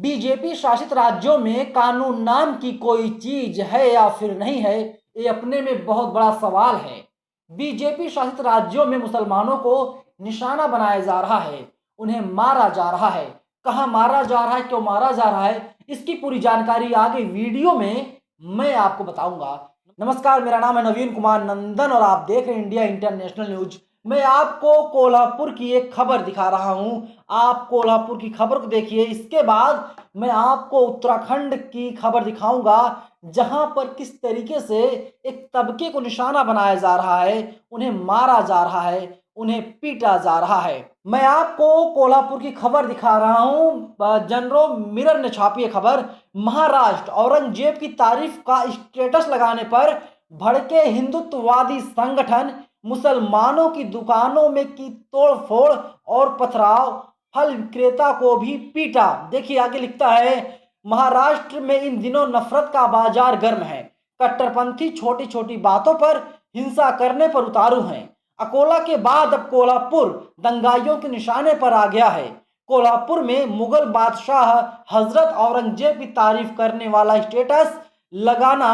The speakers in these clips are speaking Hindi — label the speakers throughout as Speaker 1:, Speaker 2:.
Speaker 1: बीजेपी शासित राज्यों में कानून नाम की कोई चीज है या फिर नहीं है, ये अपने में बहुत बड़ा सवाल है। बीजेपी शासित राज्यों में मुसलमानों को निशाना बनाया जा रहा है, उन्हें मारा जा रहा है। कहाँ मारा जा रहा है, क्यों मारा जा रहा है, इसकी पूरी जानकारी आगे वीडियो में मैं आपको बताऊंगा। नमस्कार, मेरा नाम है नवीन कुमार नंदन और आप देख रहे हैं इंडिया इंटरनेशनल न्यूज। मैं आपको कोल्हापुर की एक खबर दिखा रहा हूं। आप कोल्हापुर की खबर को देखिए, इसके बाद मैं आपको उत्तराखंड की खबर दिखाऊंगा, जहां पर किस तरीके से एक तबके को निशाना बनाया जा रहा है, उन्हें मारा जा रहा है, उन्हें पीटा जा रहा है। मैं आपको कोल्हापुर की खबर दिखा रहा हूं। जनरो मिरर ने छापी है खबर। महाराष्ट्र औरंगजेब की तारीफ का स्टेटस लगाने पर भड़के हिंदुत्ववादी संगठन, मुसलमानों की दुकानों में की तोड़फोड़ और पथराव, फल विक्रेता को भी पीटा। देखिए आगे लिखता है, महाराष्ट्र में इन दिनों नफरत का बाजार गर्म है। कट्टरपंथी छोटी छोटी बातों पर हिंसा करने पर उतारू हैं। अकोला के बाद अब कोल्हापुर दंगाइयों के निशाने पर आ गया है। कोल्हापुर में मुगल बादशाह हजरत औरंगजेब की तारीफ करने वाला स्टेटस लगाना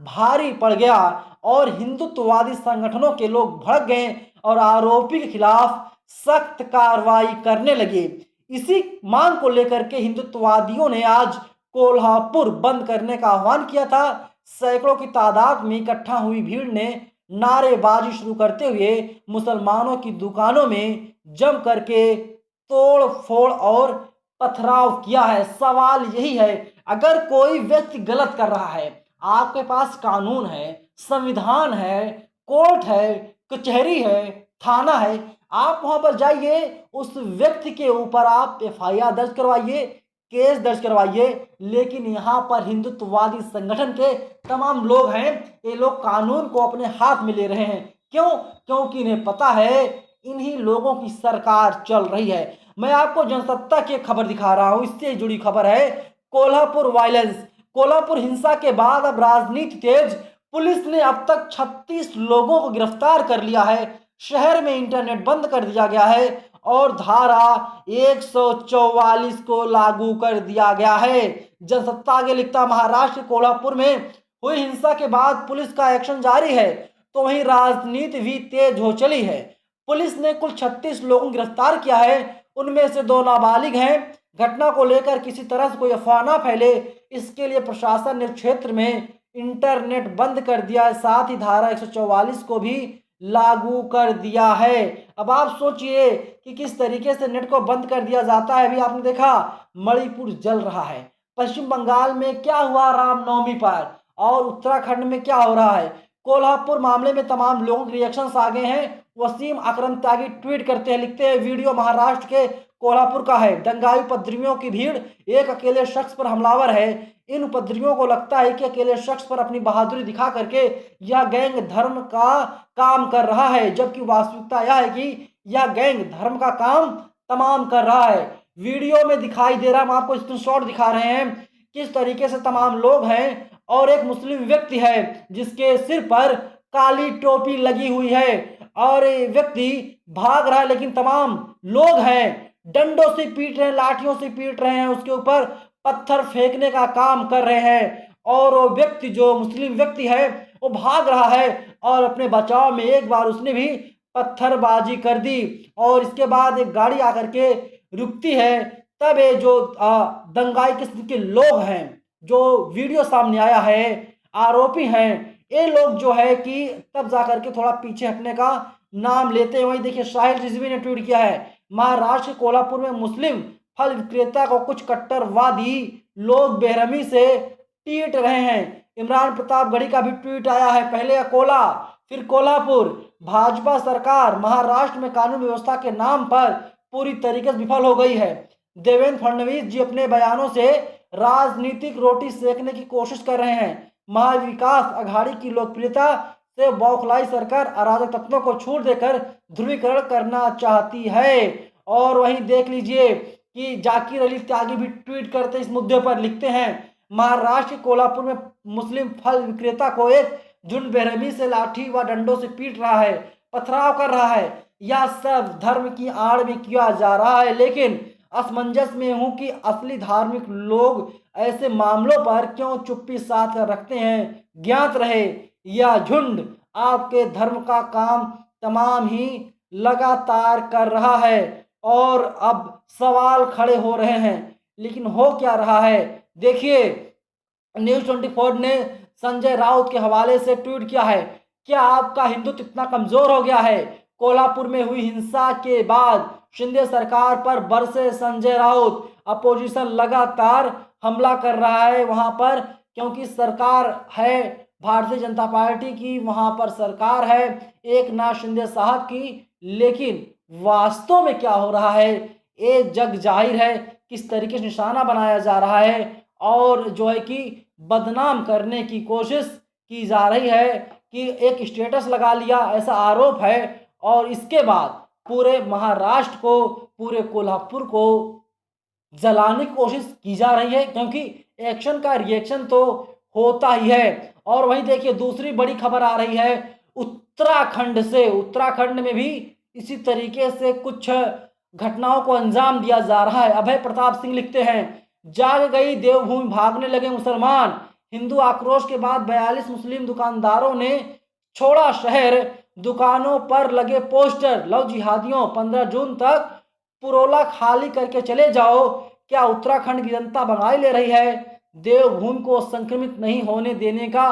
Speaker 1: भारी पड़ गया और हिंदुत्ववादी संगठनों के लोग भड़क गए और आरोपी के खिलाफ सख्त कार्रवाई करने लगे। इसी मांग को लेकर के हिंदुत्ववादियों ने आज कोल्हापुर बंद करने का आह्वान किया था। सैकड़ों की तादाद में इकट्ठा हुई भीड़ ने नारेबाजी शुरू करते हुए मुसलमानों की दुकानों में जम करके तोड़ फोड़ और पथराव किया है। सवाल यही है, अगर कोई व्यक्ति गलत कर रहा है, आपके पास कानून है, संविधान है, कोर्ट है, कचहरी है, थाना है, आप वहां पर जाइए, उस व्यक्ति के ऊपर आप एफआईआर दर्ज करवाइए, केस दर्ज करवाइए। लेकिन यहाँ पर हिंदुत्ववादी संगठन के तमाम लोग हैं, ये लोग कानून को अपने हाथ में ले रहे हैं। क्यों? क्योंकि इन्हें पता है इन्हीं लोगों की सरकार चल रही है। मैं आपको जनसत्ता की खबर दिखा रहा हूं, इससे जुड़ी खबर है। कोल्हापुर वायलेंस, कोल्हापुर हिंसा के बाद अब राजनीति तेज। पुलिस ने अब तक 36 लोगों को गिरफ्तार कर लिया है। शहर में इंटरनेट बंद कर दिया गया है और धारा 144 को लागू कर दिया गया है। जनसत्ता आगे लिखता, महाराष्ट्र के कोल्हापुर में हुई हिंसा के बाद पुलिस का एक्शन जारी है, तो वहीं राजनीति भी तेज हो चली है। पुलिस ने कुल 36 लोगों को गिरफ्तार किया है, उनमें से 2 नाबालिग हैं। घटना को लेकर किसी तरह से कोई अफवाह ना फैले, इसके लिए प्रशासन ने क्षेत्र में इंटरनेट बंद कर दिया है, साथ ही धारा 144 को भी लागू कर दिया है। अब आप सोचिए कि किस तरीके से नेट को बंद कर दिया जाता है। अभी आपने देखा मणिपुर जल रहा है, पश्चिम बंगाल में क्या हुआ रामनवमी पर, और उत्तराखंड में क्या हो रहा है। कोल्हापुर मामले में तमाम लोगों के रिएक्शंस आ गए हैं। वसीम अकरम त्यागी ट्वीट करते हैं, लिखते हैं, वीडियो महाराष्ट्र के कोल्हापुर का है। दंगाई उपद्रवियों की भीड़ एक अकेले शख्स पर हमलावर है। इन उपद्रवियों को लगता है कि अकेले शख्स पर अपनी बहादुरी दिखा करके यह गैंग धर्म का काम कर रहा है, जबकि वास्तविकता यह है कि यह गैंग धर्म का काम तमाम कर रहा है। वीडियो में दिखाई दे रहा है, हम आपको स्क्रीनशॉट दिखा रहे हैं किस तरीके से तमाम लोग हैं और एक मुस्लिम व्यक्ति है जिसके सिर पर काली टोपी लगी हुई है और ये व्यक्ति भाग रहा है, लेकिन तमाम लोग हैं डंडों से पीट रहे हैं, लाठियों से पीट रहे हैं, उसके ऊपर पत्थर फेंकने का काम कर रहे हैं। और वो व्यक्ति, जो मुस्लिम व्यक्ति है, वो भाग रहा है और अपने बचाव में एक बार उसने भी पत्थरबाजी कर दी और इसके बाद एक गाड़ी आकर के रुकती है। तब ये जो दंगाई किस्म के लोग हैं, जो वीडियो सामने आया है, आरोपी हैं, ये लोग जो है कि तब जाकर के थोड़ा पीछे हटने का नाम लेते हैं। वही देखिए शाहिद रिजवी ने ट्वीट किया है, महाराष्ट्र के कोल्हापुर में मुस्लिम फल विक्रेता को कुछ कट्टरवादी लोग बेरहमी से पीट रहे हैं। इमरान प्रतापगढ़ी का भी ट्वीट आया है, पहले अकोला फिर कोल्हापुर। भाजपा सरकार महाराष्ट्र में कानून व्यवस्था के नाम पर पूरी तरीके से विफल हो गई है। देवेंद्र फडणवीस जी अपने बयानों से राजनीतिक रोटी सेकने की कोशिश कर रहे हैं। महाविकास अघाड़ी की लोकप्रियता से बौखलाई सरकार अराजक तत्वों को छूट देकर ध्रुवीकरण करना चाहती है। और वहीं देख लीजिए कि जाकिर अली त्यागी भी ट्वीट करते इस मुद्दे पर, लिखते हैं, महाराष्ट्र के कोल्हापुर में मुस्लिम फल विक्रेता को एक झुंड बेरहमी से लाठी व डंडों से पीट रहा है, पथराव कर रहा है। यह सब धर्म की आड़ में किया जा रहा है, लेकिन असमंजस में हूं कि असली धार्मिक लोग ऐसे मामलों पर क्यों चुप्पी साध कर रखते हैं। ज्ञात रहे यह झुंड आपके धर्म का काम तमाम ही लगातार कर रहा है और अब सवाल खड़े हो रहे हैं। लेकिन हो क्या रहा है देखिए, न्यूज 24 ने संजय राउत के हवाले से ट्वीट किया है, क्या आपका हिंदुत्व इतना कमजोर हो गया है। कोल्हापुर में हुई हिंसा के बाद शिंदे सरकार पर बरसे संजय राउत। अपोजिशन लगातार हमला कर रहा है वहां पर, क्योंकि सरकार है भारतीय जनता पार्टी की, वहां पर सरकार है एकनाथ शिंदे साहब की। लेकिन वास्तव में क्या हो रहा है ये जग जाहिर है, किस तरीके से निशाना बनाया जा रहा है और जो है कि बदनाम करने की कोशिश की जा रही है कि एक स्टेटस लगा लिया, ऐसा आरोप है। और इसके बाद पूरे महाराष्ट्र को, पूरे कोल्हापुर को जलाने की कोशिश की जा रही है, क्योंकि एक्शन का रिएक्शन तो होता ही है। और वहीं देखिए दूसरी बड़ी खबर आ रही है उत्तराखंड से। उत्तराखंड में भी इसी तरीके से कुछ घटनाओं को अंजाम दिया जा रहा है। अभय प्रताप सिंह लिखते हैं, जाग गई देवभूमि भागने लगे मुसलमान। हिंदू आक्रोश के बाद 42 मुस्लिम दुकानदारों ने छोड़ा शहर। दुकानों पर लगे पोस्टर, लो जिहादियों 15 जून तक पुरोला खाली करके चले जाओ। क्या उत्तराखंड की जनता बंगाई ले रही है। देवभूमि को संक्रमित नहीं होने देने का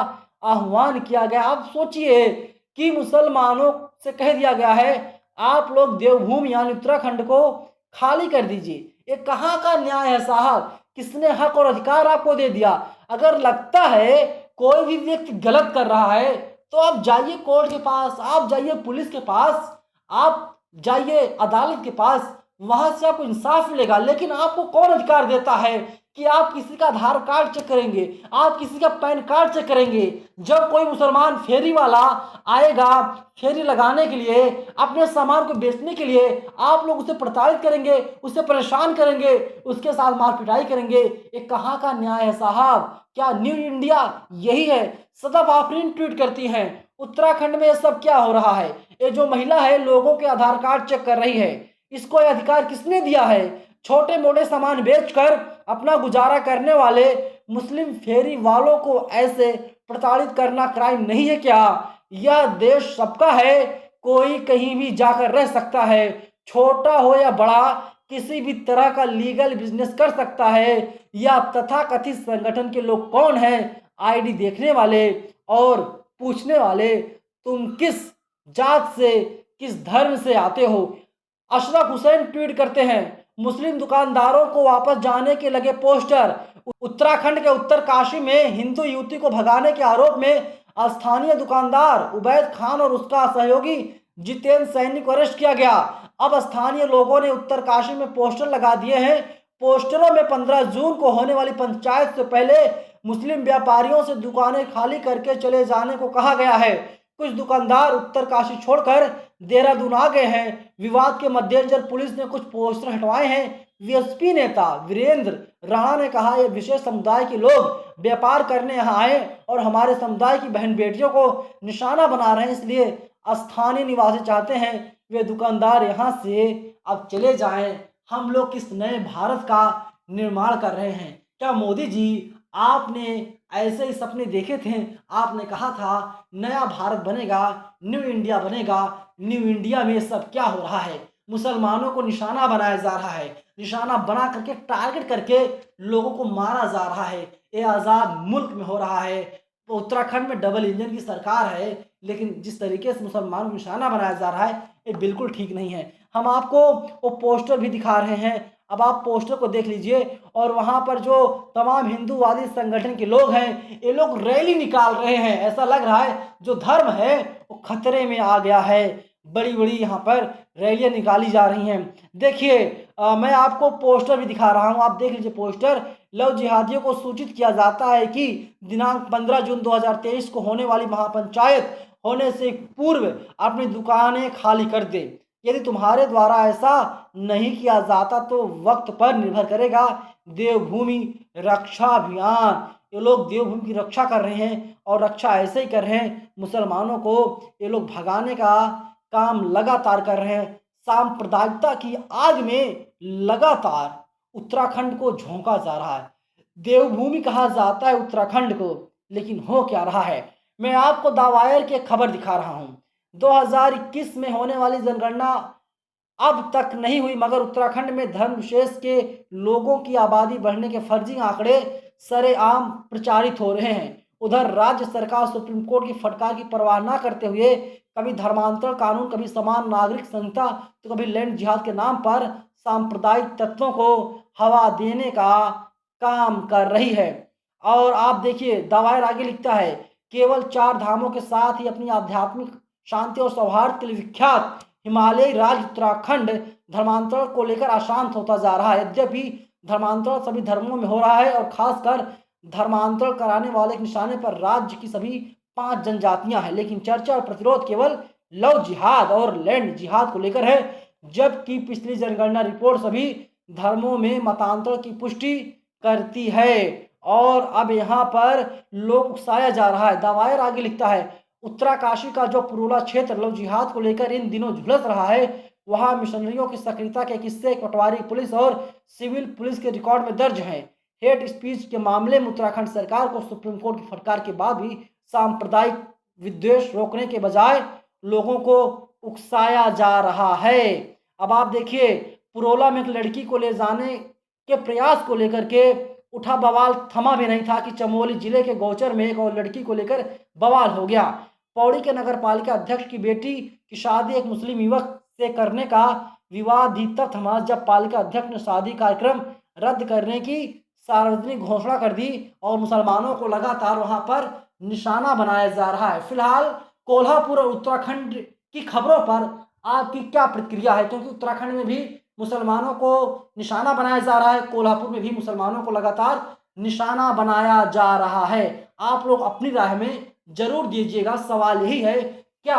Speaker 1: आह्वान किया गया। आप सोचिए कि मुसलमानों से कह दिया गया है आप लोग देवभूमि यानी उत्तराखंड को खाली कर दीजिए। ये कहाँ का न्याय है साहब, किसने हक और अधिकार आपको दे दिया। अगर लगता है कोई भी व्यक्ति गलत कर रहा है तो आप जाइए कोर्ट के पास, आप जाइए पुलिस के पास, आप जाइए अदालत के पास, वहां से आपको इंसाफ मिलेगा। लेकिन आपको कौन अधिकार देता है कि आप किसी का आधार कार्ड चेक करेंगे, आप किसी का पैन कार्ड चेक करेंगे। जब कोई मुसलमान फेरी वाला आएगा फेरी लगाने के लिए, अपने सामान को बेचने के लिए, आप लोग उसे प्रताड़ित करेंगे, उसे परेशान करेंगे, उसके साथ मार पिटाई करेंगे। ये कहाँ का न्याय है साहब। क्या न्यू इंडिया यही है। सदफ आफरीन ट्वीट करती हैं, उत्तराखंड में ये सब क्या हो रहा है। ये जो महिला है लोगों के आधार कार्ड चेक कर रही है, इसको यह अधिकार किसने दिया है। छोटे मोटे सामान बेचकर अपना गुजारा करने वाले मुस्लिम फेरी वालों को ऐसे प्रताड़ित करना क्राइम नहीं है क्या। यह देश सबका है, कोई कहीं भी जाकर रह सकता है, छोटा हो या बड़ा, किसी भी तरह का लीगल बिजनेस कर सकता है। या तथाकथित संगठन के लोग कौन हैं, आईडी देखने वाले और पूछने वाले तुम किस जात से, किस धर्म से आते हो। अशरफ हुसैन ट्वीट करते हैं, मुस्लिम दुकानदारों को वापस जाने के लगे पोस्टर। उत्तराखंड के उत्तरकाशी में हिंदू युवती को भगाने के आरोप में स्थानीय दुकानदार उबैद खान और उसका सहयोगी जितेंद्र सैनी को अरेस्ट किया गया। अब स्थानीय लोगों ने उत्तरकाशी में पोस्टर लगा दिए हैं। पोस्टरों में 15 जून को होने वाली पंचायत से पहले मुस्लिम व्यापारियों से दुकानें खाली करके चले जाने को कहा गया है। कुछ दुकानदार उत्तरकाशी छोड़कर देहरादून आ गए हैं। विवाद के मद्देनजर पुलिस ने कुछ पोस्टर हटवाए हैं। वीएसपी नेता वीरेंद्र राणा ने कहा, यह विशेष समुदाय के लोग व्यापार करने यहाँ आए और हमारे समुदाय की बहन बेटियों को निशाना बना रहे हैं, इसलिए स्थानीय निवासी चाहते हैं वे दुकानदार यहाँ से अब चले जाएं। हम लोग किस नए भारत का निर्माण कर रहे हैं। क्या मोदी जी आपने ऐसे ही सपने देखे थे। आपने कहा था नया भारत बनेगा, न्यू इंडिया बनेगा। न्यू इंडिया में सब क्या हो रहा है, मुसलमानों को निशाना बनाया जा रहा है, निशाना बना करके टारगेट करके लोगों को मारा जा रहा है। ये आज़ाद मुल्क में हो रहा है। तो उत्तराखंड में डबल इंजन की सरकार है, लेकिन जिस तरीके से मुसलमानों को निशाना बनाया जा रहा है ये बिल्कुल ठीक नहीं है। हम आपको वो पोस्टर भी दिखा रहे हैं, अब आप पोस्टर को देख लीजिए। और वहाँ पर जो तमाम हिंदूवादी संगठन के लोग हैं ये लोग रैली निकाल रहे हैं। ऐसा लग रहा है जो धर्म है वो खतरे में आ गया है। बड़ी बड़ी यहाँ पर रैलियाँ निकाली जा रही हैं। देखिए मैं आपको पोस्टर भी दिखा रहा हूँ, आप देख लीजिए पोस्टर। लव जिहादियों को सूचित किया जाता है कि दिनांक 15 जून 2023 को होने वाली महापंचायत होने से पूर्व अपनी दुकानें खाली कर दे। यदि तुम्हारे द्वारा ऐसा नहीं किया जाता तो वक्त पर निर्भर करेगा। देवभूमि रक्षा अभियान, ये लोग देवभूमि की रक्षा कर रहे हैं और रक्षा ऐसे ही कर रहे हैं। मुसलमानों को ये लोग भगाने का काम लगातार कर रहे हैं। सांप्रदायिकता की आग में लगातार उत्तराखंड को झोंका जा रहा है। देवभूमि कहा जाता है उत्तराखंड को, लेकिन हो क्या रहा है? मैं आपको द वायर की एक खबर दिखा रहा हूं। 2021 में होने वाली जनगणना अब तक नहीं हुई, मगर उत्तराखंड में धर्म विशेष के लोगों की आबादी बढ़ने के फर्जी आंकड़े सरेआम प्रचारित हो रहे हैं। उधर राज्य सरकार सुप्रीम कोर्ट की फटकार की परवाह न करते हुए कभी धर्मांतरण कानून, कभी समान नागरिक संहिता, तो कभी लैंड जिहाद के नाम पर सांप्रदायिक तत्वों को हवा देने का काम कर रही है। और आप देखिए, दवायर आगे लिखता है, केवल 4 धामों के साथ ही अपनी आध्यात्मिक शांति और सौहार्द के लिए विख्यात हिमालयी राज्य उत्तराखंड धर्मांतरण को लेकर अशांत होता जा रहा है। यद्यपि धर्मांतरण सभी धर्मों में हो रहा है और खासकर धर्मांतरण कराने वाले के निशाने पर राज्य की सभी 5 जनजातियां हैं, लेकिन चर्चा और प्रतिरोध केवल लव जिहाद और लैंड जिहाद को लेकर है। जबकि पिछली जनगणना रिपोर्ट सभी धर्मों में मतांतर की पुष्टि करती है। और अब यहाँ पर लोग उकसाया जा रहा है। दवायर आगे लिखता है, उत्तराकाशी का जो पुरोला क्षेत्र लव जिहाद को लेकर इन दिनों झुलस रहा है, वहां मिशनरियों की सक्रियता के किस्से पटवारी पुलिस और सिविल पुलिस के रिकॉर्ड में दर्ज हैं। हेट स्पीच के मामले में उत्तराखंड सरकार को सुप्रीम कोर्ट की फटकार के बाद भी सांप्रदायिक विद्वेष रोकने के बजाय लोगों को उकसाया जा रहा है। अब आप देखिए, पुरोला में एक लड़की को ले जाने के प्रयास को लेकर के उठा बवाल थमा भी नहीं था कि चमोली जिले के गौचर में एक और लड़की को लेकर बवाल हो गया। पौड़ी के नगर पालिका अध्यक्ष की बेटी की शादी एक मुस्लिम युवक से करने का विवाद ही तब थमा जब पालिका अध्यक्ष ने शादी कार्यक्रम रद्द करने की सार्वजनिक घोषणा कर दी और मुसलमानों को लगातार वहां पर निशाना बनाया जा रहा है। फिलहाल कोल्हापुर और उत्तराखंड की खबरों पर आपकी क्या प्रतिक्रिया है? क्योंकि उत्तराखंड में भी मुसलमानों को निशाना बनाया जा रहा है, कोल्हापुर में भी मुसलमानों को लगातार निशाना बनाया जा रहा है। आप लोग अपनी राय में जरूर दीजिएगा। सवाल यही है, क्या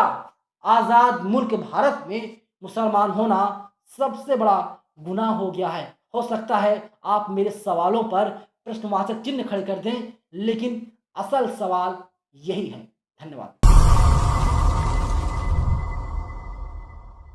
Speaker 1: आज़ाद मुल्क भारत में मुसलमान होना सबसे बड़ा गुनाह हो गया है? हो सकता है आप मेरे सवालों पर प्रश्नवाचक चिन्ह खड़े कर दें, लेकिन असल सवाल यही है। धन्यवाद।